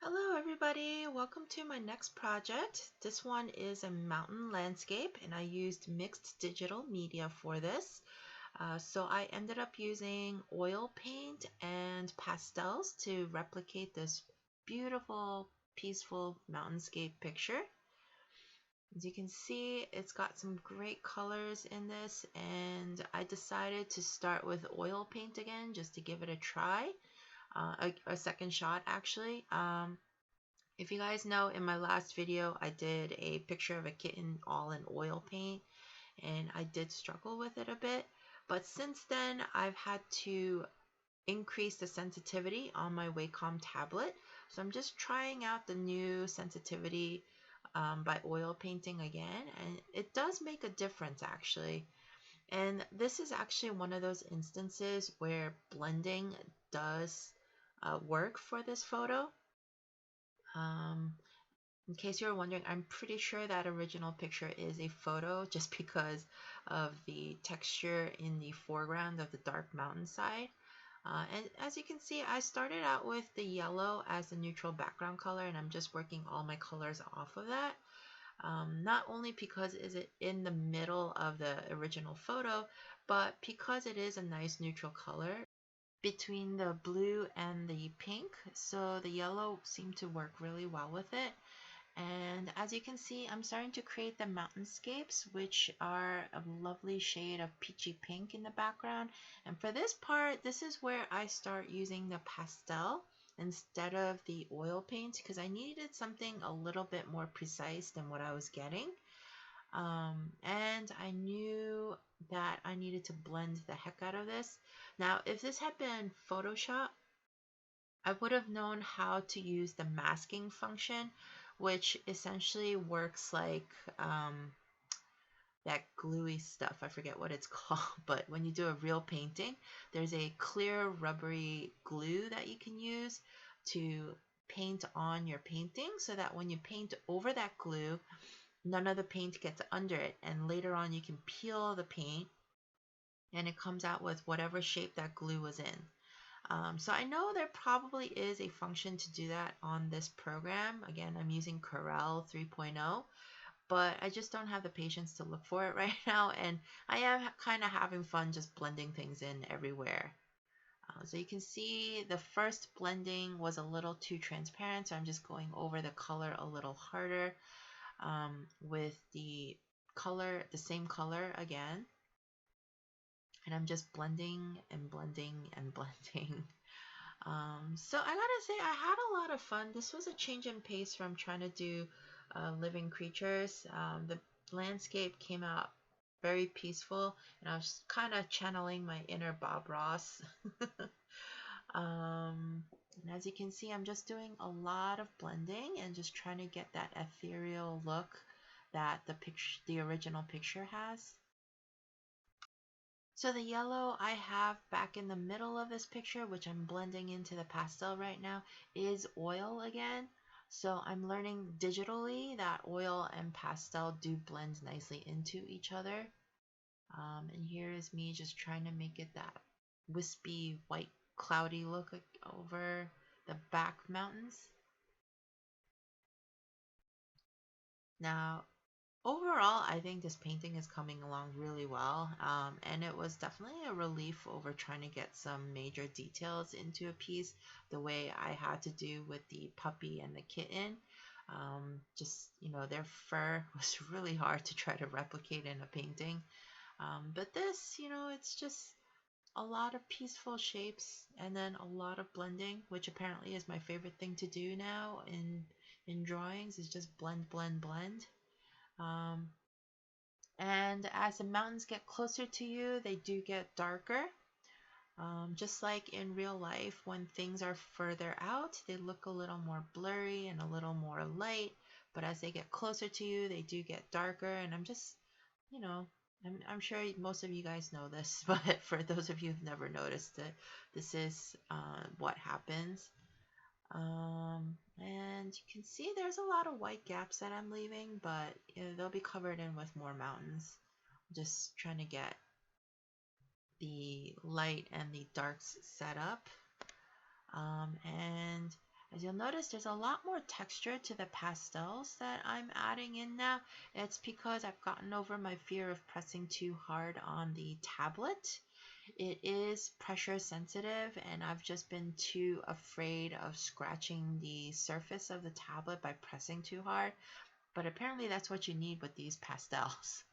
Hello everybody, welcome to my next project. This one is a mountain landscape and I used mixed digital media for this. So I ended up using oil paint and pastels to replicate this beautiful, peaceful mountainscape picture. As you can see, it's got some great colors in this, and I decided to start with oil paint again just to give it a try, a second shot actually. If you guys know, in my last video, I did a picture of a kitten all in oil paint, and I did struggle with it a bit. But since then, I've had to increase the sensitivity on my Wacom tablet. So I'm just trying out the new sensitivity by oil painting again, and it does make a difference actually. And this is actually one of those instances where blending does work for this photo. Um, In case you're wondering, I'm pretty sure that original picture is a photo just because of the texture in the foreground of the dark mountainside. And as you can see, I started out with the yellow as the neutral background color, and I'm just working all my colors off of that. Not only because is it in the middle of the original photo, but because it is a nice neutral color between the blue and the pink. So the yellow seemed to work really well with it. And as you can see, I'm starting to create the mountainscapes, which are a lovely shade of peachy pink in the background. And for this part, this is where I start using the pastel instead of the oil paint because I needed something a little bit more precise than what I was getting. And I knew that I needed to blend the heck out of this. Now, if this had been Photoshop, I would have known how to use the masking function, which essentially works like that gluey stuff. I forget what it's called, but when you do a real painting, there's a clear rubbery glue that you can use to paint on your painting so that when you paint over that glue, none of the paint gets under it. And later on, you can peel the paint and it comes out with whatever shape that glue was in. So I know there probably is a function to do that on this program. Again, I'm using Corel 3.0, but I just don't have the patience to look for it right now. And I am kind of having fun just blending things in everywhere. So you can see the first blending was a little too transparent, so I'm just going over the color a little harder with the color, the same color again. And I'm just blending and blending and blending. So I gotta say, I had a lot of fun. This was a change in pace from trying to do living creatures. The landscape came out very peaceful, and I was kind of channeling my inner Bob Ross. And as you can see, I'm just doing a lot of blending and just trying to get that ethereal look that the original picture has. So the yellow I have back in the middle of this picture, which I'm blending into the pastel right now, is oil again. So I'm learning digitally that oil and pastel do blend nicely into each other. And here is me just trying to make it that wispy, white, cloudy look over the back mountains. Now, overall, I think this painting is coming along really well, and it was definitely a relief over trying to get some major details into a piece the way I had to do with the puppy and the kitten. Just, their fur was really hard to try to replicate in a painting. But this, it's just a lot of peaceful shapes and then a lot of blending, which apparently is my favorite thing to do now in drawings, is just blend, blend, blend. Um, and as the mountains get closer to you, they do get darker. Just like in real life, when things are further out, they look a little more blurry and a little more light. But as they get closer to you, they do get darker. And I'm just, you know, I'm sure most of you guys know this, but for those of you who've never noticed it, this is what happens. And you can see there's a lot of white gaps that I'm leaving, but they'll be covered in with more mountains. Just trying to get the light and the darks set up. And As you'll notice, there's a lot more texture to the pastels that I'm adding in now. It's because I've gotten over my fear of pressing too hard on the tablet. It is pressure sensitive, and I've just been too afraid of scratching the surface of the tablet by pressing too hard. But apparently that's what you need with these pastels.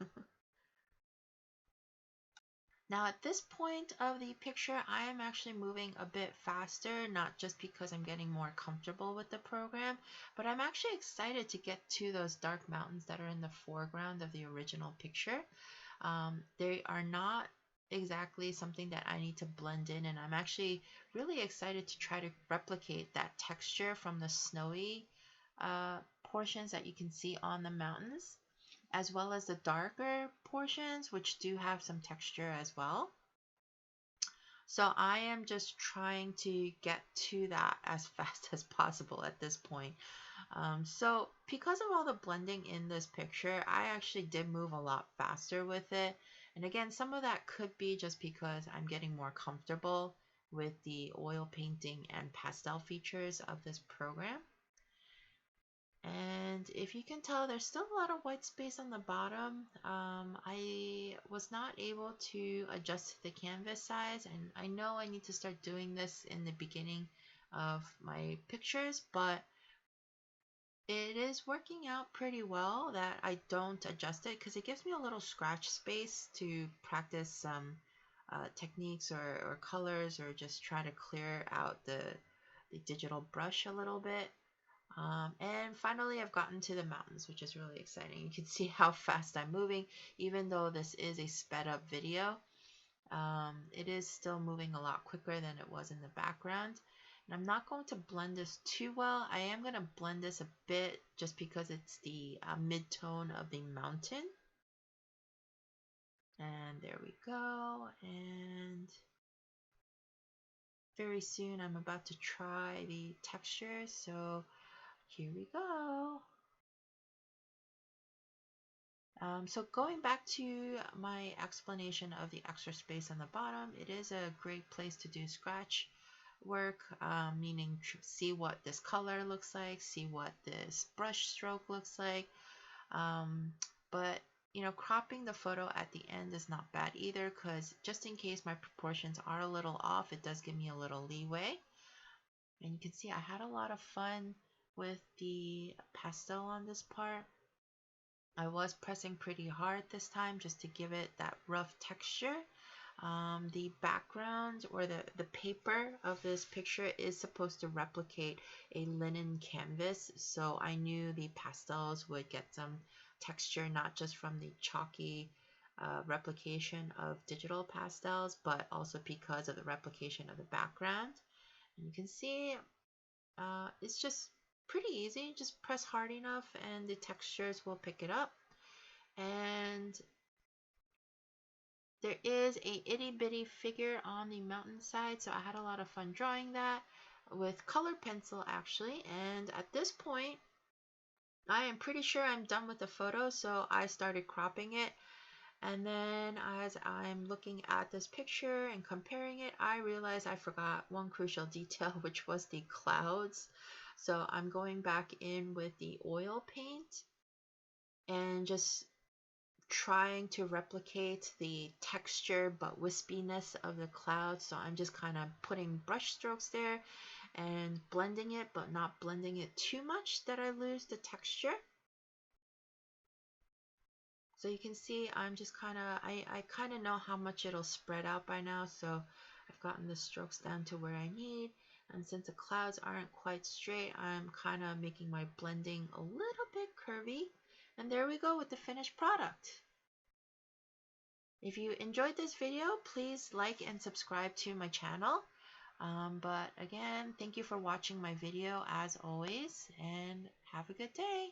Now at this point of the picture, I am actually moving a bit faster, not just because I'm getting more comfortable with the program, but I'm actually excited to get to those dark mountains that are in the foreground of the original picture. They are not exactly something that I need to blend in, and I'm actually really excited to try to replicate that texture from the snowy portions that you can see on the mountains, as well as the darker portions, which do have some texture as well. So I am just trying to get to that as fast as possible at this point. So because of all the blending in this picture, I actually did move a lot faster with it. And again, some of that could be just because I'm getting more comfortable with the oil painting and pastel features of this program. And if you can tell, there's still a lot of white space on the bottom. I was not able to adjust the canvas size, and I know I need to start doing this in the beginning of my pictures, but it is working out pretty well that I don't adjust it because it gives me a little scratch space to practice some techniques or colors, or just try to clear out the digital brush a little bit. And finally, I've gotten to the mountains, which is really exciting. You can see how fast I'm moving, even though this is a sped up video. It is still moving a lot quicker than it was in the background. And I'm not going to blend this too well. I am going to blend this a bit just because it's the mid-tone of the mountain. And there we go. And very soon I'm about to try the texture. So here we go. So going back to my explanation of the extra space on the bottom, it is a great place to do scratch work, meaning see what this color looks like, see what this brush stroke looks like. But cropping the photo at the end is not bad either, because just in case my proportions are a little off, it does give me a little leeway. And you can see I had a lot of fun with the pastel on this part. I was pressing pretty hard this time just to give it that rough texture. The background, or the paper of this picture, is supposed to replicate a linen canvas, so I knew the pastels would get some texture, not just from the chalky replication of digital pastels, but also because of the replication of the background. And you can see it's just pretty easy. Just press hard enough and the textures will pick it up. And there is a itty bitty figure on the mountainside, so I had a lot of fun drawing that with color pencil actually. And at this point, I am pretty sure I'm done with the photo, so I started cropping it. And then as I'm looking at this picture and comparing it, I realized I forgot one crucial detail, which was the clouds. So I'm going back in with the oil paint and just trying to replicate the texture but wispiness of the clouds. So I'm just kind of putting brush strokes there and blending it, but not blending it too much that I lose the texture. So you can see I'm just I kind of know how much it'll spread out by now, so I've gotten the strokes down to where I need. And since the clouds aren't quite straight, I'm kind of making my blending a little bit curvy. And there we go with the finished product. If you enjoyed this video, please like and subscribe to my channel. But again, thank you for watching my video as always, and have a good day.